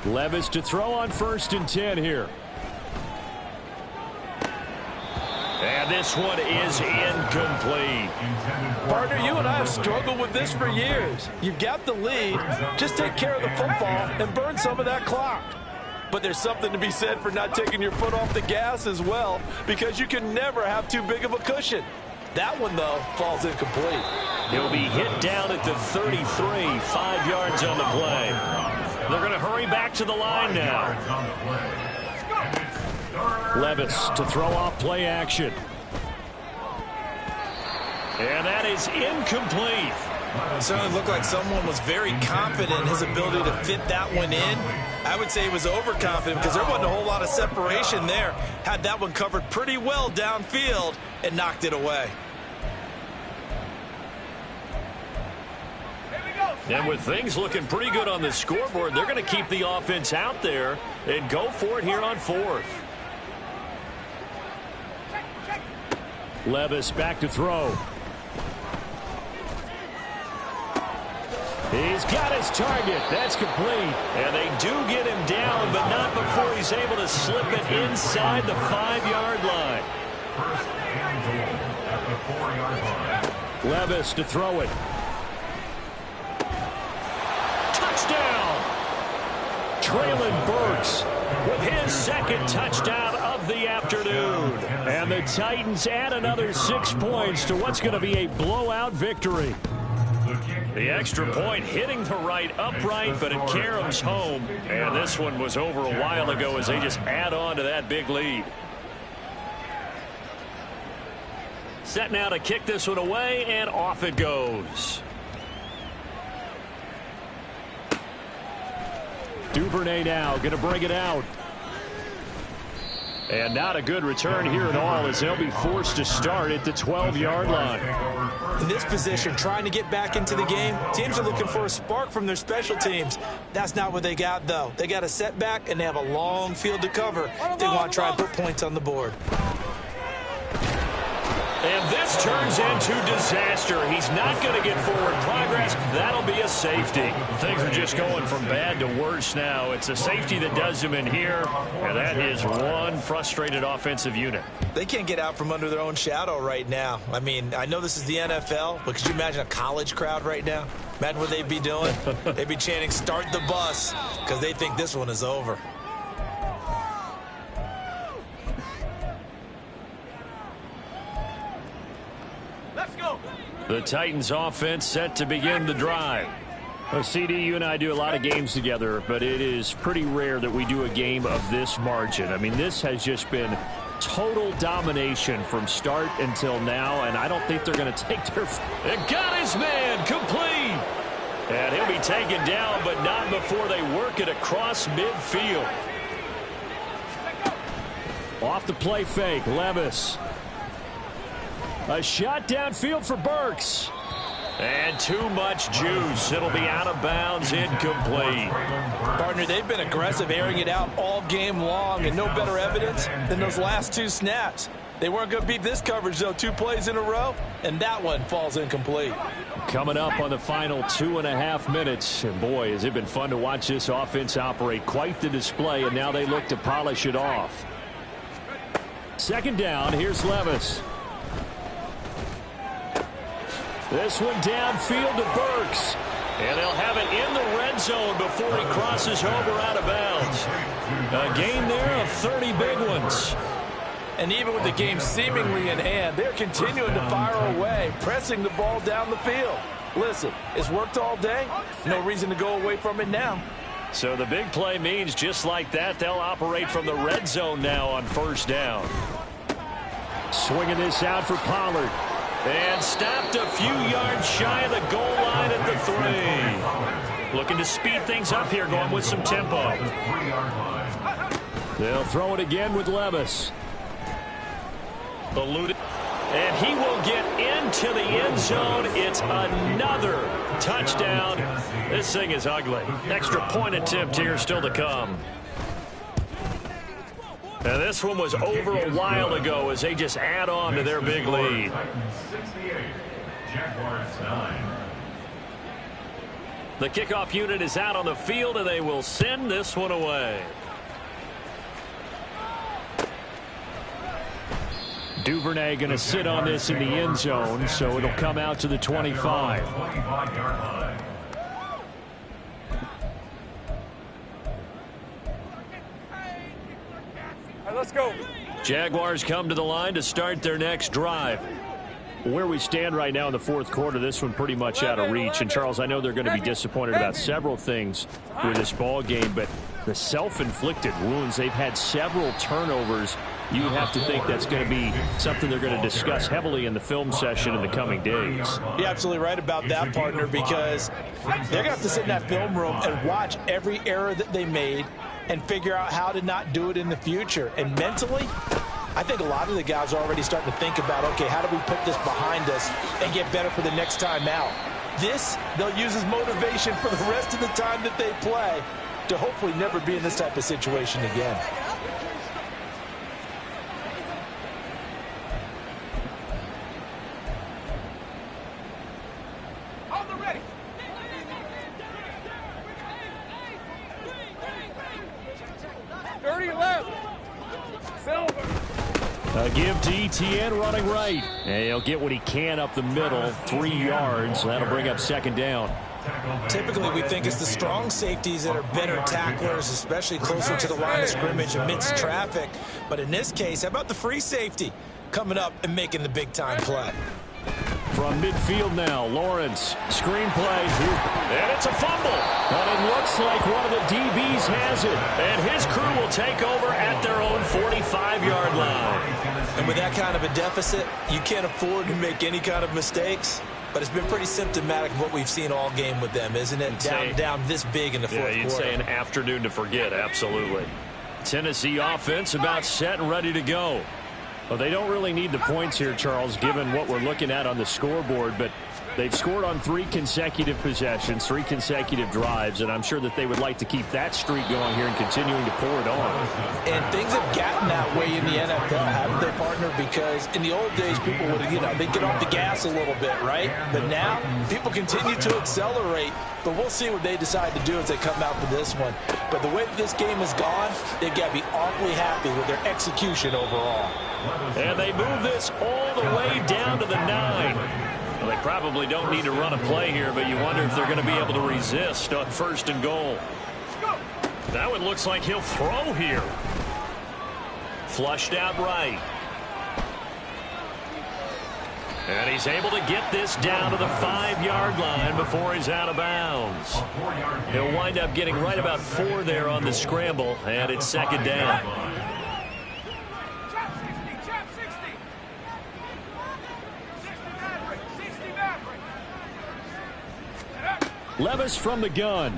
[SPEAKER 6] Levis to throw on 1st and 10 here.
[SPEAKER 2] And this one is incomplete.
[SPEAKER 4] Partner, you and I have struggled with this for years. You've got the lead. Just take care of the football and burn some of that clock. But there's something to be said for not taking your foot off the gas as well, because you can never have too big of a cushion. That one, though, falls incomplete.
[SPEAKER 2] He'll be hit down at the 33, 5 yards on the play. They're going to hurry back to the line now.
[SPEAKER 6] Levis to throw off play action.
[SPEAKER 2] And that is incomplete.
[SPEAKER 4] It certainly looked like someone was very confident in his ability to fit that one in. I would say he was overconfident because there wasn't a whole lot of separation there. Had that one covered pretty well downfield and knocked it away.
[SPEAKER 2] And with things looking pretty good on the scoreboard, they're going to keep the offense out there and go for it here on 4th.
[SPEAKER 6] Levis back to throw. He's got his target. That's complete.
[SPEAKER 2] And they do get him down, but not before he's able to slip it inside the 5-yard line.
[SPEAKER 5] First and goal at the 4-yard line.
[SPEAKER 6] Levis to throw it.
[SPEAKER 2] Touchdown! Traylon Burks with his second touchdown of the afternoon.
[SPEAKER 6] And the Titans add another 6 points to what's going to be a blowout victory.
[SPEAKER 2] The extra point hitting the right upright, but it caroms home. And this one was over a while ago as they just add on to that big lead. Set now to kick this one away, and off it goes.
[SPEAKER 6] Duvernay now going to bring it out. And not a good return here at all as they'll be forced to start at the 12-yard line.
[SPEAKER 4] In this position, trying to get back into the game, teams are looking for a spark from their special teams. That's not what they got, though. They got a setback, and they have a long field to cover if they want to try and put points on the board.
[SPEAKER 2] And this turns into disaster. He's not going to get forward progress. That'll be a safety. Things are just going from bad to worse now. It's a safety that does them in here, and that is one frustrated offensive unit.
[SPEAKER 4] They can't get out from under their own shadow right now. I mean, I know this is the NFL, but could you imagine a college crowd right now? Imagine what they'd be doing. They'd be chanting, "Start the bus," because they think this one is over.
[SPEAKER 2] The Titans offense set to begin the drive.
[SPEAKER 6] Well, CD, you and I do a lot of games together, but it is pretty rare that we do a game of this margin. I mean, this has just been total domination from start until now, and I don't think they're going to take their...
[SPEAKER 2] It got his man complete. And he'll be taken down, but not before they work it across midfield.
[SPEAKER 6] Off the play fake, Levis. A shot downfield for Burks.
[SPEAKER 2] And too much juice. It'll be out of bounds, incomplete.
[SPEAKER 4] Partner, they've been aggressive, airing it out all game long, and no better evidence than those last 2 snaps. They weren't going to beat this coverage, though, 2 plays in a row, and that one falls incomplete.
[SPEAKER 6] Coming up on the final 2.5 minutes, and boy, has it been fun to watch this offense operate. Quite the display, and now they look to polish it off. Second down, here's Levis. This one downfield to Burks.
[SPEAKER 2] And they'll have it in the red zone before he crosses over out of bounds. A gain there of 30 big ones.
[SPEAKER 4] And even with the game seemingly in hand, they're continuing to fire away, pressing the ball down the field. Listen, it's worked all day. No reason to go away from it now.
[SPEAKER 2] So the big play means just like that, they'll operate from the red zone now on first down.
[SPEAKER 6] Swinging this out for Pollard.
[SPEAKER 2] And stopped a few yards shy of the goal line at the 3. Looking to speed things up here, going with some tempo.
[SPEAKER 6] They'll throw it again with Levis.
[SPEAKER 2] Eluded. And he will get into the end zone. It's another touchdown. This thing is ugly. Extra point attempt here still to come. And this one was over a while ago as they just add on to their big lead.
[SPEAKER 5] 68, Jaguars 9.
[SPEAKER 2] The kickoff unit is out on the field, and they will send this one away.
[SPEAKER 6] Duvernay going to sit on this in the end zone, so it'll come out to the 25.
[SPEAKER 3] Let's go.
[SPEAKER 2] Jaguars come to the line to start their next drive.
[SPEAKER 6] Where we stand right now in the fourth quarter, this one pretty much out of reach. And, Charles, I know they're going to be disappointed about several things with this ball game, but the self-inflicted wounds, they've had several turnovers. You have to think that's going to be something they're going to discuss heavily in the film session in the coming days.
[SPEAKER 4] You're absolutely right about that, partner, because they're going to have to sit in that film room and watch every error that they made and figure out how to not do it in the future. And mentally, I think a lot of the guys are already starting to think about, okay, how do we put this behind us and get better for the next time out? This, they'll use as motivation for the rest of the time that they play to hopefully never be in this type of situation again.
[SPEAKER 6] Give to Etienne running right. And he'll get what he can up the middle, 3 yards. That'll bring up second down.
[SPEAKER 4] Typically, we think it's the strong safeties that are better tacklers, especially closer to the line of scrimmage amidst traffic. But in this case, how about the free safety coming up and making the big-time play?
[SPEAKER 6] From midfield now, Lawrence, screen play, and it's a fumble. But it looks like one of the DBs has it.
[SPEAKER 2] And his crew will take over at their own 45-yard line.
[SPEAKER 4] And with that kind of a deficit, you can't afford to make any kind of mistakes. But it's been pretty symptomatic of what we've seen all game with them, isn't it? Down this big in the fourth quarter.
[SPEAKER 2] You'd say an afternoon to forget, absolutely. Tennessee offense about set and ready to go.
[SPEAKER 6] Well, they don't really need the points here, Charles, given what we're looking at on the scoreboard, but they've scored on 3 consecutive possessions, 3 consecutive drives, and I'm sure that they would like to keep that streak going here and continuing to pour it on.
[SPEAKER 4] And things have gotten that way in the NFL, haven't they, partner? Because in the old days, people would, they'd get off the gas a little bit, right? But now, people continue to accelerate, but we'll see what they decide to do as they come out for this one. But the way that this game has gone, they've got to be awfully happy with their execution overall.
[SPEAKER 2] And they move this all the way down to the 9. Well, they probably don't need to run a play here, but you wonder if they're going to be able to resist on 1st and goal. That one looks like he'll throw here. Flushed out right. And he's able to get this down to the 5-yard line before he's out of bounds. He'll wind up getting right about 4 there on the scramble, and it's second down.
[SPEAKER 6] Levis from the gun.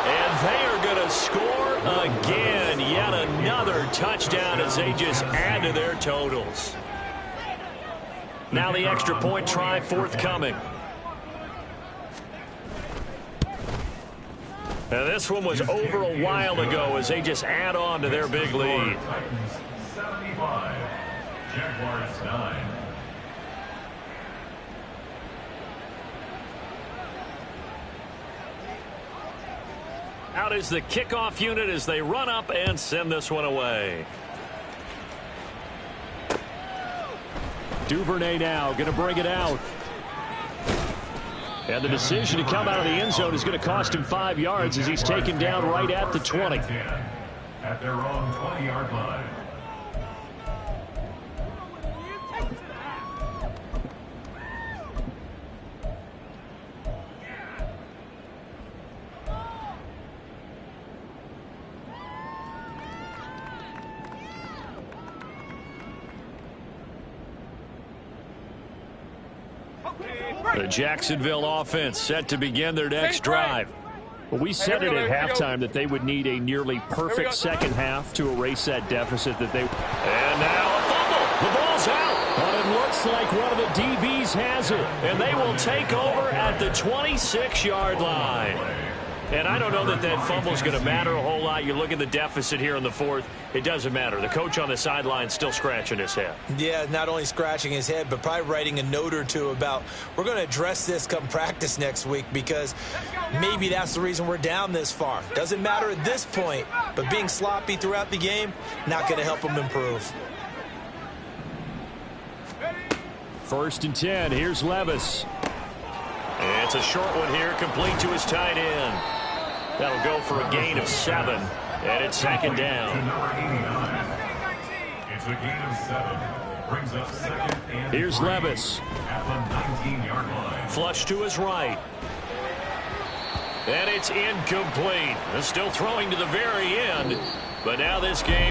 [SPEAKER 2] And they are going to score again. Yet another touchdown as they just add to their totals. Now the extra point try forthcoming. And this one was over a while ago as they just add on to their big lead.
[SPEAKER 5] 75, Jaguars 9.
[SPEAKER 2] Out is the kickoff unit as they run up and send this one away.
[SPEAKER 6] Duvernay now going to bring it out. And the decision to come out of the end zone is going to cost him 5 yards as he's taken down right at the 20.
[SPEAKER 5] At their own 20-yard line.
[SPEAKER 2] The Jacksonville offense set to begin their next drive.
[SPEAKER 6] Well, we said it at halftime that they would need a nearly perfect second half to erase that deficit that they...
[SPEAKER 2] And now a fumble. The ball's out.
[SPEAKER 6] But it looks like one of the DBs has it.
[SPEAKER 2] And they will take over at the 26-yard line. And I don't know that that fumble is going to matter a whole lot. You look at the deficit here in the fourth, it doesn't matter. The coach on the sideline still scratching his head.
[SPEAKER 4] Yeah, not only scratching his head, but probably writing a note or two about, we're going to address this come practice next week, because maybe that's the reason we're down this far. Doesn't matter at this point, but being sloppy throughout the game, not going to help him improve.
[SPEAKER 6] 1st and 10. Here's Levis.
[SPEAKER 2] It's a short one here, complete to his tight end. That'll go for a gain of 7, and it's 2nd down.
[SPEAKER 5] It's a gain of 7. Brings up 2nd and
[SPEAKER 6] Here's
[SPEAKER 5] 3
[SPEAKER 6] Levis.
[SPEAKER 5] at the 19-yard line.
[SPEAKER 2] Flush to his right. And it's incomplete. Still throwing to the very end, but now this game